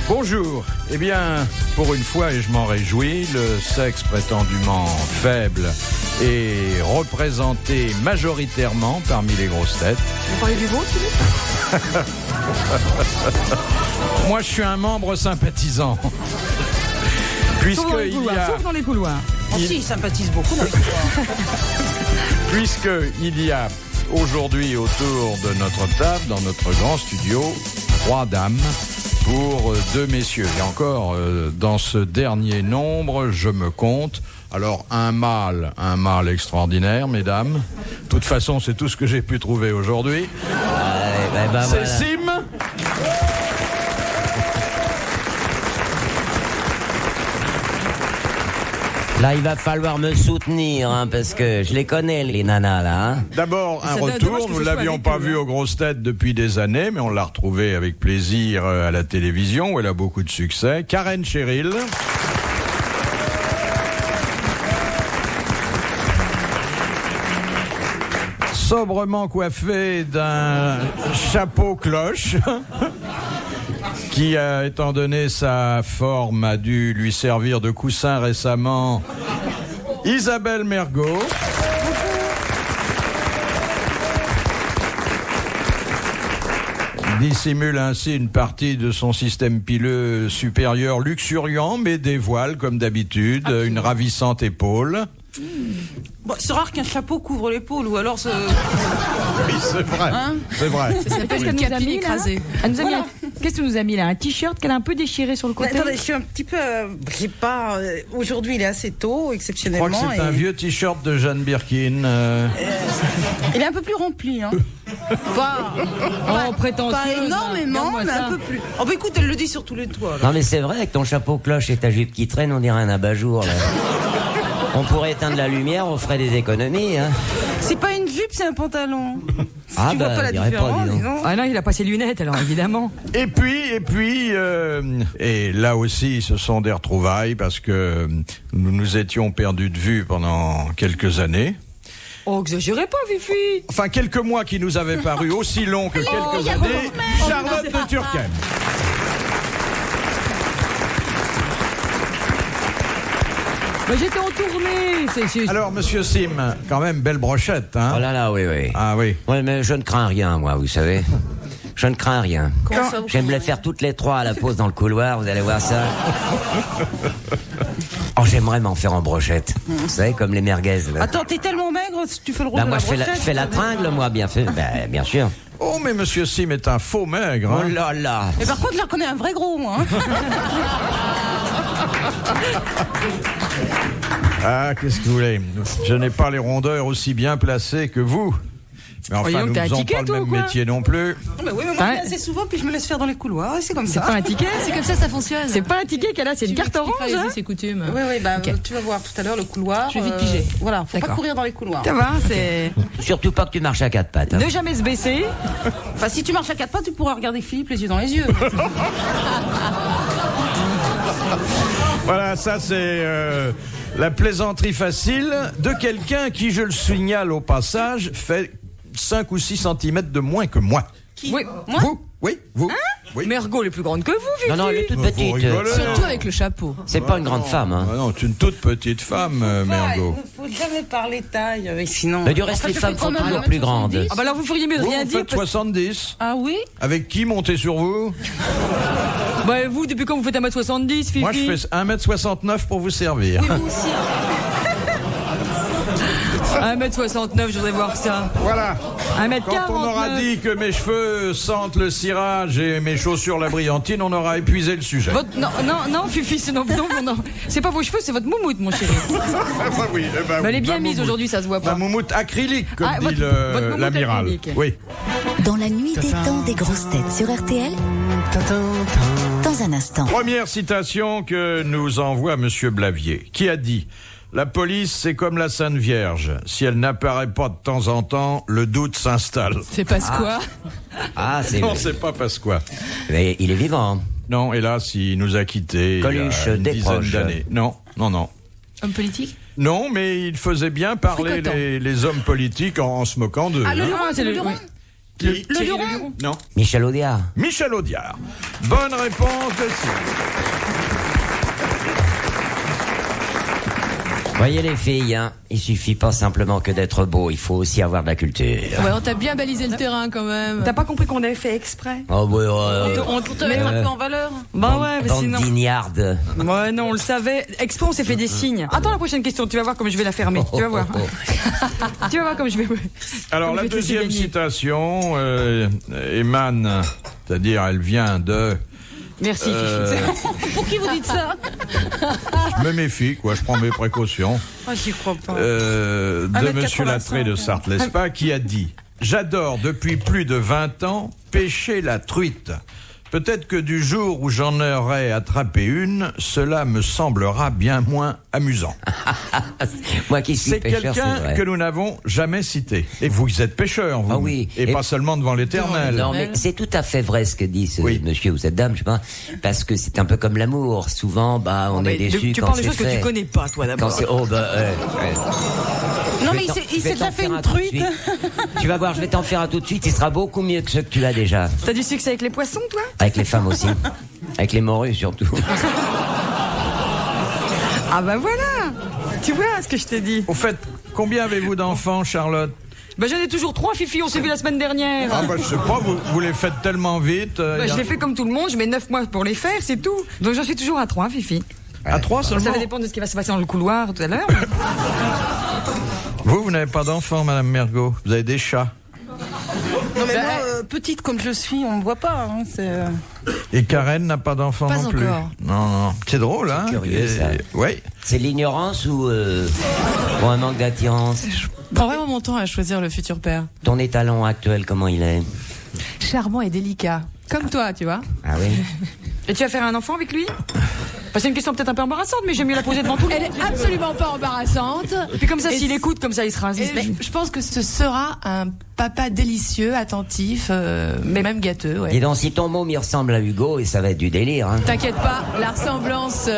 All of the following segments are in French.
Bonjour. Eh bien, pour une fois, et je m'en réjouis, le sexe prétendument faible est représenté majoritairement parmi les grosses têtes. Vous parlez du vôtre, Philippe? Moi, je suis un membre sympathisant. Sauf dans les couloirs. Si, il sympathise beaucoup dans les couloirs. Puisqu'il y a aujourd'hui autour de notre table, dans notre grand studio, 3 dames pour 2 messieurs. Et encore, dans ce dernier nombre, je me compte. Alors, un mâle extraordinaire, mesdames. De toute façon, c'est tout ce que j'ai pu trouver aujourd'hui. C'est voilà. Sim. Là, il va falloir me soutenir, parce que je les connais, les nanas, là. D'abord, un retour. Nous ne l'avions pas vu aux grosses têtes depuis des années, mais on l'a retrouvée avec plaisir à la télévision, où elle a beaucoup de succès. Karen Cheryl. Sobrement coiffée d'un chapeau cloche. Qui, étant donné sa forme, a dû lui servir de coussin récemment, Isabelle Mergo. Dissimule ainsi une partie de son système pileux supérieur luxuriant, mais dévoile, comme d'habitude, une ravissante épaule. Bon, c'est rare qu'un chapeau couvre l'épaule, ou alors... Oui, c'est vrai. C'est vrai. Qu'est-ce qu'elle nous a mis là ? Qu'est-ce qu'elle nous a mis là ? Un t-shirt qu'elle a un peu déchiré sur le côté. Attendez, je suis un petit peu... j'ai pas... aujourd'hui, il est assez tôt, exceptionnellement. Je crois que c'est un vieux t-shirt de Jeanne Birkin. Il est un peu plus rempli, hein. Pas énormément, mais un peu plus. Oh bah écoute, elle le dit sur tous les toits. Là. Non mais c'est vrai, avec ton chapeau cloche et ta jupe qui traîne, on dirait un abat-jour, là. On pourrait éteindre la lumière, on ferait des économies, hein. C'est pas une jupe, c'est un pantalon. Tu vois pas la dirais différence, pas, Ah non, il a pas ses lunettes, alors évidemment. Et puis, et là aussi, ce sont des retrouvailles parce que nous nous étions perdus de vue pendant quelques années. Oh, exagérez pas, Fifi. Enfin, quelques mois qui nous avaient paru aussi longs que quelques années. Charlotte de Turckheim. Mais j'étais en tournée. Alors, monsieur Sim, quand même, belle brochette, hein? Oh là là, oui. Ah oui. Ouais, mais je ne crains rien, moi, vous savez. Je ne crains rien. J'aime les faire toutes les 3 à la pause dans le couloir, vous allez voir ça. Oh, j'aimerais m'en faire en brochette. Vous savez, comme les merguez, là. Attends, t'es tellement maigre, tu fais le rôle de moi, la je brochette. fais la tringle, moi, bien fait. Bien sûr. Oh, mais monsieur Sim est un faux maigre, hein? Oh là là. Mais par contre, je la reconnais un vrai gros, moi. Ah, qu'est-ce que vous voulez? Je n'ai pas les rondeurs aussi bien placées que vous. Mais enfin, nous ne faisons pas le même métier non plus. Mais oui, mais moi, je viens assez souvent, puis je me laisse faire dans les couloirs, c'est comme ça. C'est pas un ticket, c'est comme ça fonctionne. C'est pas un ticket qu'elle a, c'est une carte orange. C'est coutume. Oui, tu vas voir tout à l'heure le couloir. Je vais vite piger. Voilà, faut pas courir dans les couloirs. Ça va, c'est... Surtout pas que tu marches à 4 pattes. Hein. Ne jamais se baisser. Enfin, si tu marches à 4 pattes, tu pourras regarder Philippe les yeux dans les yeux. Voilà, ça c'est la plaisanterie facile de quelqu'un qui, je le signale au passage, fait 5 ou 6 centimètres de moins que moi. Qui? Oui, moi? Vous? Oui, vous? Oui. Mergo est plus grande que vous, Fifi. Non, elle est toute petite. Surtout avec le chapeau. C'est pas une grande femme, hein. Ah non, tu es une toute petite femme, Mergo. Il ne faut jamais parler taille, sinon... Mais du reste, les femmes sont toujours plus grandes. Ah bah là, vous feriez mieux de rien Vous dire. faites 70. Ah oui? Avec qui montez sur vous? Bah vous, depuis quand vous faites 1m70, Fifi? Moi, je fais 1m69 pour vous servir. Oui, moi aussi. 1m69, je voudrais voir ça. Voilà. 1m49. Quand on aura dit que mes cheveux sentent le cirage et mes chaussures la brillantine, on aura épuisé le sujet. Non, Fifi, c'est non, c'est pas vos cheveux, c'est votre moumoute, mon chéri. Oui, Elle est bien mise aujourd'hui, ça se voit pas. La moumoute acrylique, comme dit votre l'amiral. acrylique. Oui. Dans la nuit des temps des grosses têtes sur RTL, dans un instant. Première citation que nous envoie Monsieur Blavier, qui a dit: la police, c'est comme la Sainte Vierge. Si elle n'apparaît pas de temps en temps, le doute s'installe. C'est Pasqua. Non, c'est pas Pasqua. Mais il est vivant. Non, hélas, il nous a quittés Coluche, il y a une des dizaine proches. d'années. Non. Homme politique. Non, mais il faisait bien parler Fricotant. les hommes politiques en se moquant d'eux. Ah, le hein. Laurent, c'est le Laurent. Qui Le Luron. Non. Michel Audiard. Michel Audiard. Bonne réponse de Sylvie. Voyez les filles, hein, il suffit pas simplement que d'être beau, il faut aussi avoir de la culture. Ouais, on t'a bien balisé le terrain quand même. T'as pas compris qu'on avait fait exprès? Oh ouais, On te mettre un peu en valeur. Bah ouais, mais bande sinon. d'ignardes. Ouais, non, on le savait. Exprès, on s'est fait des signes. Attends la prochaine question, tu vas voir comme je vais la fermer. Tu vas voir. Tu vas voir comme je vais. Alors, Comme la je vais te laisser deuxième gagner. citation émane, c'est-à-dire elle vient de... Merci, Fifi. Pour qui vous dites ça? Je me méfie, quoi, je prends mes précautions. Ah, j'y crois pas. De 1m85, Monsieur Lattré de Sarthe-Lespa qui a dit « J'adore depuis plus de 20 ans pêcher la truite. Peut-être que du jour où j'en aurai attrapé une, cela me semblera bien moins amusant. Moi qui » suis C'est pêcheur, c'est quelqu'un vrai. que nous n'avons jamais cité. Et vous êtes pêcheur, vous. Ah oui. Et Et- pas seulement devant l'Éternel. Non, mais c'est tout à fait vrai ce que dit ce Oui. monsieur ou cette dame, je sais pas, parce que c'est un peu comme l'amour. Souvent, bah, on est déçu Tu quand parles de c'est choses que fait. tu connais pas, toi, Quand d'abord. c'est, oh bah, Non, Je mais vais t'en- il je vais s'est déjà t'en fait faire une un tout de truite. suite. Tu vas voir, je vais t'en faire un tout de suite. Il sera beaucoup mieux que ceux que tu as déjà. T'as du succès avec les poissons, toi? Avec les femmes aussi. Avec les morues surtout. Ah bah voilà. Tu vois ce que je t'ai dit. Au fait, combien avez-vous d'enfants, Charlotte? Bah j'en ai toujours 3, Fifi, on s'est vu la semaine dernière. Ah bah je sais pas, vous les faites tellement vite. Bah, je l'ai fait comme tout le monde, je mets 9 mois pour les faire, c'est tout. Donc j'en suis toujours à 3, Fifi. À 3 Ça seulement? va dépendre de ce qui va se passer dans le couloir tout à l'heure. Vous n'avez pas d'enfants, Madame Mergot. Vous avez des chats. Non, mais moi, petite comme je suis, on me voit pas. Hein, Et Karen n'a pas d'enfants Pas non plus. encore. Non, non. C'est drôle, hein? curieux, ça. Oui. C'est l'ignorance ou un manque d'attirance? Je prends vraiment mon temps à choisir le futur père. Ton étalon actuel, comment il est? Charmant et délicat. Comme toi, tu vois. Ah oui? Et tu vas faire un enfant avec lui? Bah, c'est une question peut-être un peu embarrassante, mais j'aime mieux la poser devant tout le Elle monde. est absolument pas embarrassante. Et puis comme ça, Et s'il c- écoute, comme ça, il sera Et je pense que ce sera un papa délicieux, attentif, mais même gâteux. Ouais. Dis donc, si ton môme il ressemble à Hugo, et ça va être du délire, hein. T'inquiète pas, la ressemblance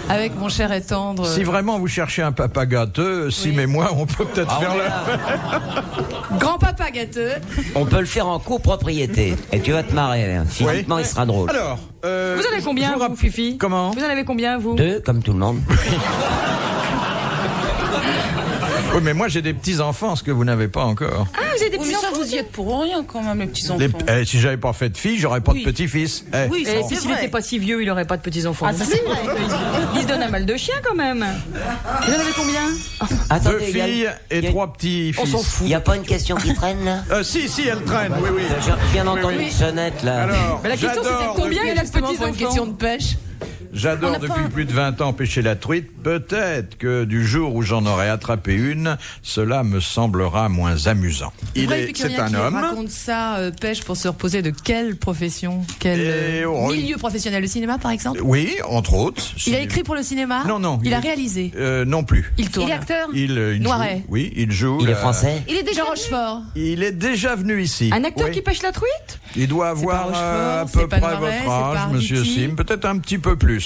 avec mon cher et tendre. Si vraiment vous cherchez un papa gâteux, Sim et moi, on peut peut-être Ah, faire on est le... là. Grand-papa gâteux. On peut le faire en copropriété. Et tu vas te marrer, hein. Physiquement, il sera drôle. Alors, Vous en avez combien, je vous, Fifi? Comment? Vous en avez combien, vous? 2, comme tout le monde. Oui, mais moi j'ai des petits-enfants, ce que vous n'avez pas encore. Ah, vous avez des Oui, petits mais ça, enfants? vous y êtes pour rien quand même, les petits-enfants. Si j'avais pas fait de fille, j'aurais pas Oui. de petit-fils. Oui, ça, Et c'est puis s'il vrai. n'était pas si vieux, il aurait pas de petits-enfants. Ah, ça, c'est vrai. Il se donne un mal de chien, quand même. Vous en avez combien? Attendez, Deux il y a- filles et il y a- 3 petits-fils. Il n'y a pas une question qui traîne, là? Si, elle traîne, oui, oui. Je viens d'entendre Oui, oui. une sonnette, là. Alors, Mais la question, c'était j'adore combien il a de Justement, pour une petits-enfants? question de pêche. J'adore depuis plus de 20 ans pêcher la truite. Peut-être que du jour où j'en aurai attrapé une, cela me semblera moins amusant. C'est un homme. raconte ça, pêche pour se reposer de quelle profession? Quel Et, milieu professionnel? Le cinéma, par exemple? Oui, entre autres. Il a écrit pour le cinéma? Non, non. Il a réalisé? Non plus. Il tourne? Il est acteur. Il Noiret. joue. Oui, il joue. Il est français? Il est déjà Jean Rochefort. Il est déjà venu ici. Un acteur Oui. qui pêche la truite? Il doit pas avoir Rochefort, à c'est peu pas près Noiret, votre c'est pas âge, monsieur Arditi. Sim. Peut-être un petit peu plus.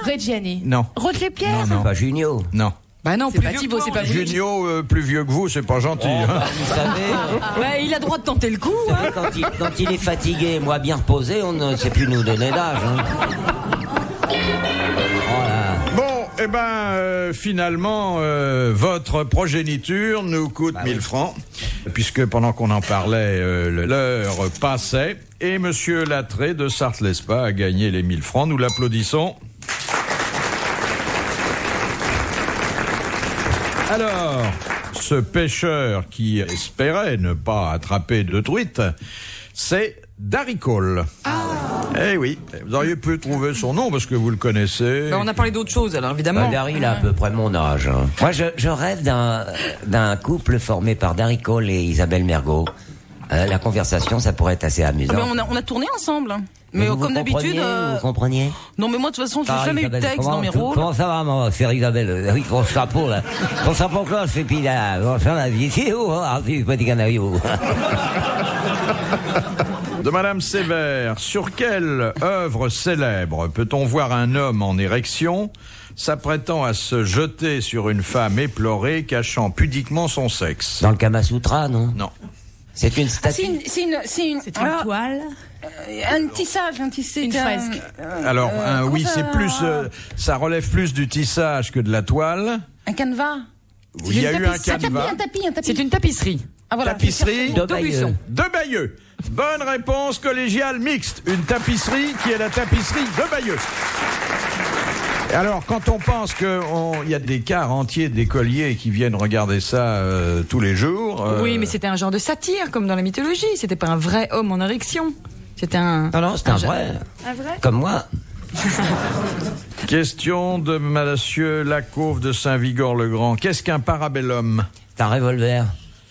Reggiani. Non. Roger Pierre. Non. C'est pas Junio. Non. Bah non, C'est pas vieux Thibaut, que c'est toi, pas on est- Junio, plus vieux que vous, c'est pas gentil. hein. Vous savez, Ouais, il a droit de tenter le coup, hein. quand il est fatigué, moi bien reposé, on ne sait plus nous donner d'âge, hein. Voilà. Bon, eh ben, finalement, votre progéniture nous coûte 1000 francs, puisque pendant qu'on en parlait, l'heure passait, et Monsieur Lattré de Sarthe-Lespa a gagné les 1000 francs. Nous l'applaudissons. Alors, ce pêcheur qui espérait ne pas attraper de truite, c'est Daricole. Eh oui, vous auriez pu trouver son nom parce que vous le connaissez. Bah, on a parlé d'autre chose, alors évidemment. Valérie, il a à peu près mon âge, hein. Moi, je rêve d'un couple formé par Darry Cole et Isabelle Mergot. La conversation, ça pourrait être assez amusant. Mais on a tourné ensemble. Mais vous comme d'habitude. compreniez, vous compreniez? Non, mais moi, de toute façon, j'ai Ah, jamais eu de Isabelle, texte dans mes rôles. Comment ça va, ma chère Isabelle? Oui, ton chapeau, là. Ton chapeau cloche, et puis là, on va faire la vie. C'est où, hein, petit canario? De Madame Sévère, sur quelle œuvre célèbre peut-on voir un homme en érection s'apprêtant à se jeter sur une femme éplorée cachant pudiquement son sexe? Dans le Kama Sutra, non? Non. C'est une Ah, statue. c'est une toile. un tissage, Une fresque. Alors, oui, comment c'est ça- plus, ça relève plus du tissage que de la toile. un canevas. Il y a eu un canevas. Un tapis. C'est une tapisserie. Ah, voilà, Tapisserie d'Aubusson. de Bayeux. Bonne réponse collégiale mixte. Une tapisserie qui est la tapisserie de Bayeux. Alors, quand on pense qu'il y a des quarts entiers d'écoliers qui viennent regarder ça tous les jours... Oui, mais c'était un genre de satire, comme dans la mythologie. C'était pas un vrai homme en érection. C'était un... Non, c'est un vrai. Un vrai. Comme moi. Question de Monsieur Lacauve de Saint-Vigor-le-Grand. Qu'est-ce qu'un parabellum? C'est un revolver.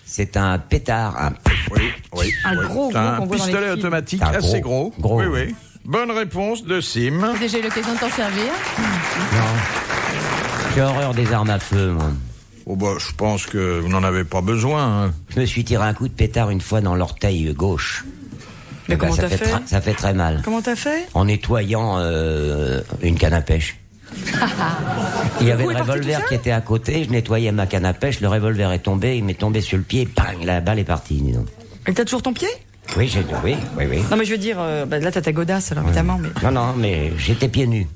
C'est un pétard. Oui. Un gros C'est un qu'on voit dans les pistolet films. automatique Un assez gros. gros. Oui. Bonne réponse de Sim. T'as déjà eu l'occasion de t'en servir? J'ai horreur des armes à feu, moi. Oh bah, je pense que vous n'en avez pas besoin. Hein. Je me suis tiré un coup de pétard une fois dans l'orteil gauche. Mais Eh ben, comment ça t'as fait Ça fait très mal. Comment t'as fait? En nettoyant une canne à pêche. Il y avait coup le est parti revolver tout seul qui était à côté, je nettoyais ma canne à pêche, le revolver est tombé, il m'est tombé sur le pied, bang, la balle est partie, dis donc. Et t'as toujours ton pied? Oui, oui. Non, mais je veux dire, là t'as ta godasse, alors évidemment. Mais... Non, mais j'étais pieds nus.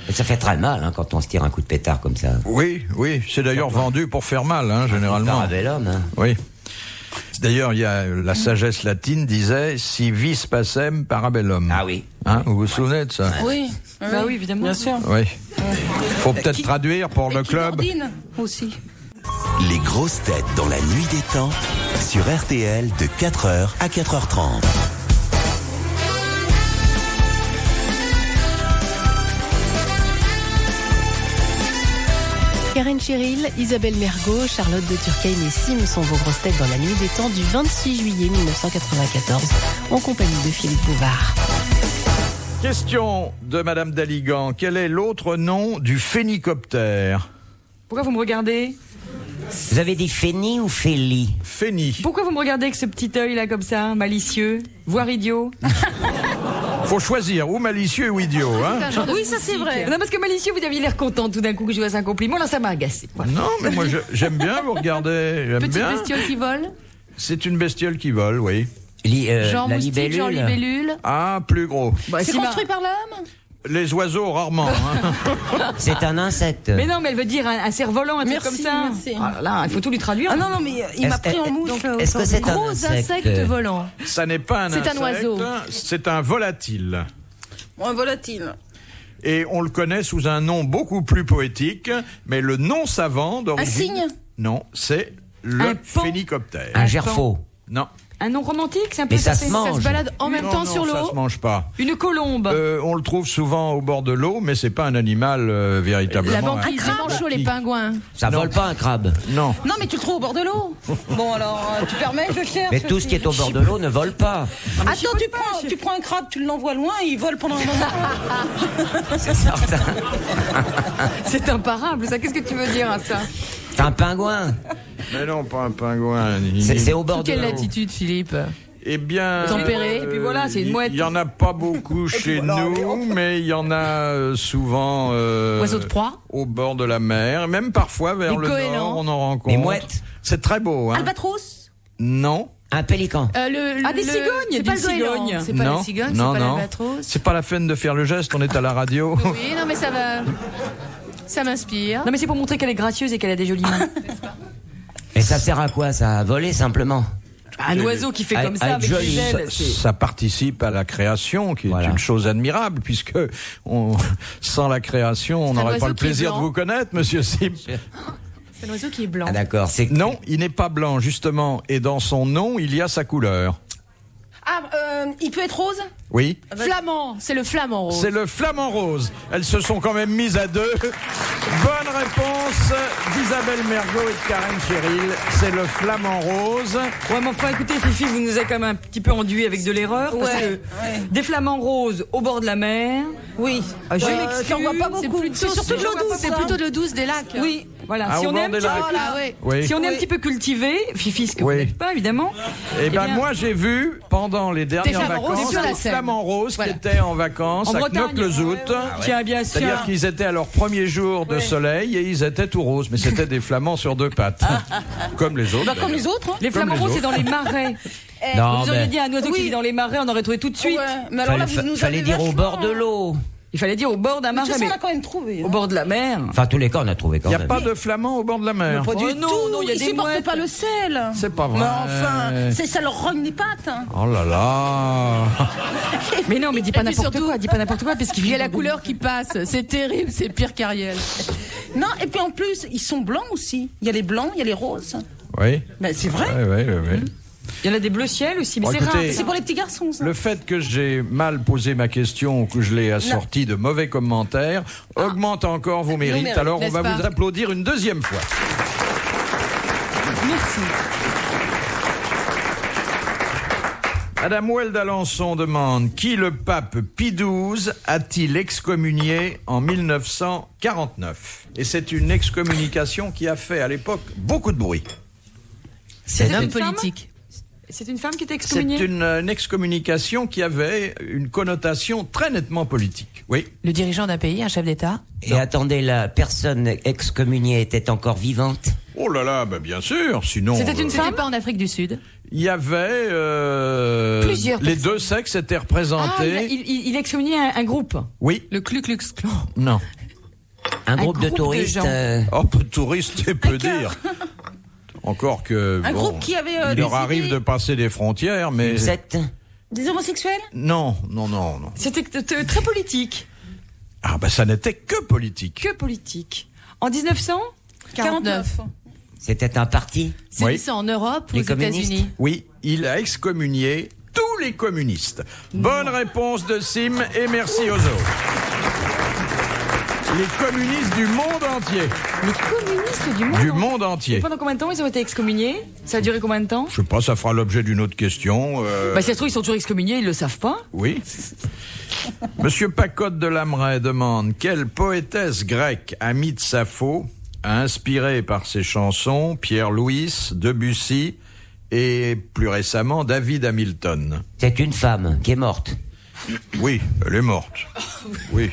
Et ça fait très mal hein, quand on se tire un coup de pétard comme ça. Oui, c'est d'ailleurs vendu pour faire mal, hein, généralement. Parabellum, hein. Oui. D'ailleurs, il y a la sagesse latine disait si vis pacem parabellum. Ah oui. Hein, vous vous souvenez de ça? Oui. Bah oui, évidemment. Bien sûr. Oui. Faut peut-être traduire pour le Et club. Keyboardine aussi. Les grosses têtes dans la nuit des temps sur RTL de 4h à 4h30. Karen Cheryl, Isabelle Mergot, Charlotte de Turckheim et Sim sont vos grosses têtes dans la nuit des temps du 26 juillet 1994 en compagnie de Philippe Bouvard. Question de Madame Daligan. Quel est l'autre nom du phénicoptère? Pourquoi vous me regardez? Vous avez dit Féni ou Féli? Féni. Pourquoi vous me regardez avec ce petit œil là comme ça, malicieux, voire idiot? Faut choisir ou malicieux ou idiot, hein? Oui, ça c'est vrai. Non, parce que malicieux, vous aviez l'air content tout d'un coup que je fasse un compliment. Là, ça m'a agacé. Voilà. Non, mais moi j'aime bien vous regarder. J'aime Petite bien. bestiole qui vole? C'est une bestiole qui vole, oui. Genre La moustique, genre libellule? Ah, plus gros. Bah, C'est si ma- construit par l'homme? Les oiseaux, rarement. Hein. C'est un insecte. Mais non, mais elle veut dire un cerf-volant, un truc Merci, comme ça. merci. Ah là là, il faut tout lui traduire. Ah non, mais il m'a pris en mouche. Est-ce que c'est un Gros insecte volant. Ça n'est pas un C'est un insecte, oiseau. c'est un volatile. Un volatile. Et on le connaît sous un nom beaucoup plus poétique, mais le nom savant Un d'origine... cygne? Non, c'est le Un pan. phénicoptère. Un gerfaut. Non. Un nom romantique, c'est un peu Mais ça se Ça se mange. balade en même Non, temps non, sur ça l'eau? se mange pas. Une colombe. On le trouve souvent au bord de l'eau, mais c'est pas un animal véritablement. La banquise, les manchots, les pingouins. Ça vole pas un crabe. Non. Non, mais tu le trouves au bord de l'eau. Bon, alors, tu permets, je cherche. Mais tout ce qui est au bord de l'eau ne vole pas. Attends, tu prends un crabe, tu l'envoies loin et il vole pendant un moment. C'est certain. C'est imparable, ça. Qu'est-ce que tu veux dire à ça? C'est un pingouin. Mais non, pas un pingouin. C'est au bord Sous de quelle l'eau. latitude, Philippe? Eh bien, Tempéré, et puis voilà, c'est une mouette. Il y en a pas beaucoup chez nous, mais il y en a souvent Oiseaux de proie? au bord de la mer, même parfois vers Des le goélands. nord, on en rencontre. Des mouettes. C'est très beau, hein. Albatros? Non, Un pélican. Des cigognes, C'est pas des le goéland. cigognes. C'est pas non, la cigogne, non, c'est pas non. l'albatros. C'est pas la peine de faire le geste, on est à la radio. Oui, non, mais ça va. Ça m'inspire. Non, mais c'est pour montrer qu'elle est gracieuse et qu'elle a des jolies mains. Et ça sert à quoi ça? À voler simplement? Un oiseau qui fait comme ça avec joli. des ailes. c'est- Ça participe à la création, qui est Voilà. une chose admirable, puisque sans la création, on C'est un n'aurait pas oiseau le qui est plaisir de blanc. vous connaître, monsieur Sim. C'est un oiseau qui est blanc. Ah d'accord. C'est Non, il n'est pas blanc, justement, et dans son nom, il y a sa couleur. Ah, il peut être rose? Oui. Flamand, c'est le flamand rose. C'est le flamant rose. Elles se sont quand même mises à deux. Bonne réponse d'Isabelle Mergot et de Karen Cheryl. C'est le flamant rose. Ouais, mais enfin, écoutez, Fifi, vous nous avez quand même un petit peu enduit avec de l'erreur. Parce que des flamants roses au bord de la mer. Oui. Je m'excuse. J'en vois pas C'est beaucoup. plutôt, C'est surtout de l'eau douce. C'est hein. plutôt de l'eau douce des lacs. Oui. Voilà. Ah, Si au on est bord un des petit lacs. peu, oui. Oui. si on est un petit peu cultivé, Fifi, ce que Oui. vous n'êtes pas évidemment. Eh ben bien, moi j'ai vu pendant les dernières flamants roses, vacances sur la des Seine. flamants roses Voilà. qui étaient en vacances En à Bretagne. Knock-le-Zout. Tiens, bien sûr. C'est-à-dire qu'ils étaient à leur premier jour de soleil et ils étaient tout roses, mais c'était des flamands sur deux pattes, comme les autres. Comme les autres. Hein. Les Comme flamants les roses, autres. c'est dans les marais. Non, Vous auriez mais dit à un oiseau qui vit dans les marais, on aurait trouvé tout de suite. Ouais. Mais alors là, vous nous fallait avez dire au vachement- bord de l'eau. Il fallait dire au bord d'un De toute marais, façon, mais on a quand même trouvé. au bord de la mer. Enfin, tous les cas, on a trouvé quand Il n'y a même. pas de flamands au bord de la mer. Pas du Oh non, tout. non, il y a Ils des supportent mouettes. pas le sel. C'est pas vrai. Mais enfin, ça leur rogne les pattes. Hein. Oh là là. Mais non, mais dis pas Et puis n'importe surtout- quoi, dis pas n'importe quoi, parce qu'il Il y a la couleur qui passe. C'est terrible, c'est pire qu'Ariel. Non, et puis en plus, ils sont blancs aussi. Il y a les blancs, il y a les roses. Oui. Ben, c'est vrai. Oui. Il y en a des bleus ciel aussi, mais Bon, c'est écoutez, rare. C'est pour les petits garçons, ça. Le fait que j'ai mal posé ma question ou que je l'ai assortie de mauvais commentaires augmente encore vos mérites. mérites, Alors on n'est-ce va pas vous applaudir une deuxième fois. Merci. Madame Well d'Alençon demande qui le pape Pie XII a-t-il excommunié en 1949 ? Et c'est une excommunication qui a fait à l'époque beaucoup de bruit. C'est un C'était homme une femme politique. C'est une femme qui était C'est excommuniée. une excommunication qui avait une connotation très nettement politique. Oui. Le dirigeant d'un pays, un chef d'État. Et attendez, la personne excommuniée était encore vivante. Oh là là, bah bien sûr. Sinon, C'était une C'était femme pas en Afrique du Sud. il y avait Plusieurs les personnes. deux sexes étaient Ah, représentés. il excommuniait un groupe. Oui. Le Ku Klux Klan. Non. Un groupe de groupe de touristes. gens. Oh, peu de touristes, c'est peu dire. Encore que Un bon, groupe qui avait il leur décidé- arrive de passer des frontières, mais une secte. Des homosexuels. non. C'était très politique. Ah bah ça n'était que politique. Que politique. En 1949. C'était C'était un parti. C'est Oui. lycée en Europe, Les aux communistes. États-Unis. Oui, il a excommunié tous les communistes. Bonne réponse de Sim et merci aux autres. Les communistes du monde entier. Les communistes du monde. Du monde entier. Et pendant combien de temps ils ont été excommuniés? Ça a duré combien de temps? Je sais pas, ça fera l'objet d'une autre question. Bah, si ça se trouve, ils sont toujours excommuniés, ils le savent pas. Oui. Monsieur Pacotte de Lamray demande quelle poétesse grecque, amie de Sappho, a inspiré par ses chansons Pierre Louis, Debussy et plus récemment David Hamilton. C'est une femme qui est morte. Oui, elle est morte. Oui.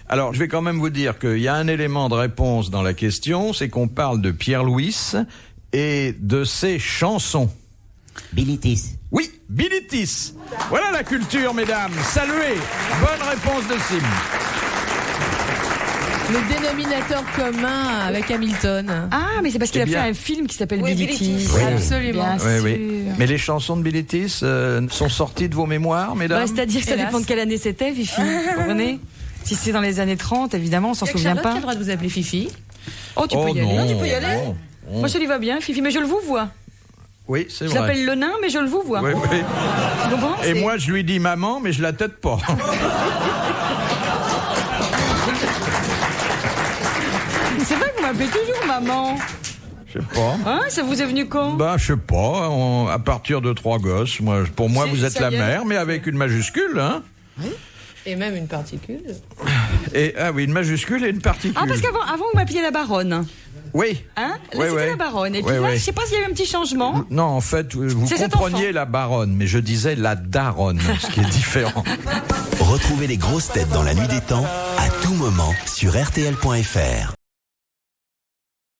Alors, je vais quand même vous dire qu'il y a un élément de réponse dans la question, c'est qu'on parle de Pierre Louis et de ses chansons. Bilitis. Oui, Bilitis. Voilà la culture, mesdames. Saluez. Bonne réponse de Sim. Le dénominateur commun avec Hamilton. Ah, mais c'est parce qu'il Eh a bien. fait un film qui s'appelle Oui, Billy Billy Tis. Tis. Absolument. Bien Oui, sûr. oui. Mais les chansons de Bilitis sont sorties de vos mémoires, mesdames? Bah, c'est-à-dire que ça Hélas. dépend de quelle année c'était, Fifi. Vous comprenez? Si c'est dans les années 30, évidemment, on s'en Il y a que souvient Charlotte qui a pas. le droit de vous appeler Fifi. Oh, tu peux y aller. tu peux y aller. non. Moi, je lui va bien, Fifi, mais je le vous vois. Oui, c'est Je vrai. l'appelle le nain, mais je le vous vois. Oui, oui. Tu comprends? Et C'est- moi, je lui dis maman, mais je la tête pas. C'est vrai que vous m'appelez toujours maman. Je sais pas. Hein, ça vous est venu quand? Bah, je sais pas. À partir de 3 gosses, pour moi, Si, vous êtes ça la y est. mère, mais avec une majuscule, hein. Et même une particule. Et ah oui, une majuscule et une particule. Ah, parce qu'avant, vous m'appeliez la baronne. Oui. Hein? Là, Ouais, c'était ouais. la baronne. Et puis Ouais, là, ouais. je sais pas s'il y a eu un petit changement. Non, en fait, vous C'est cet compreniez enfant. la baronne, mais je disais la daronne, ce qui est différent. Retrouvez les grosses têtes dans la nuit des temps à tout moment sur RTL.fr.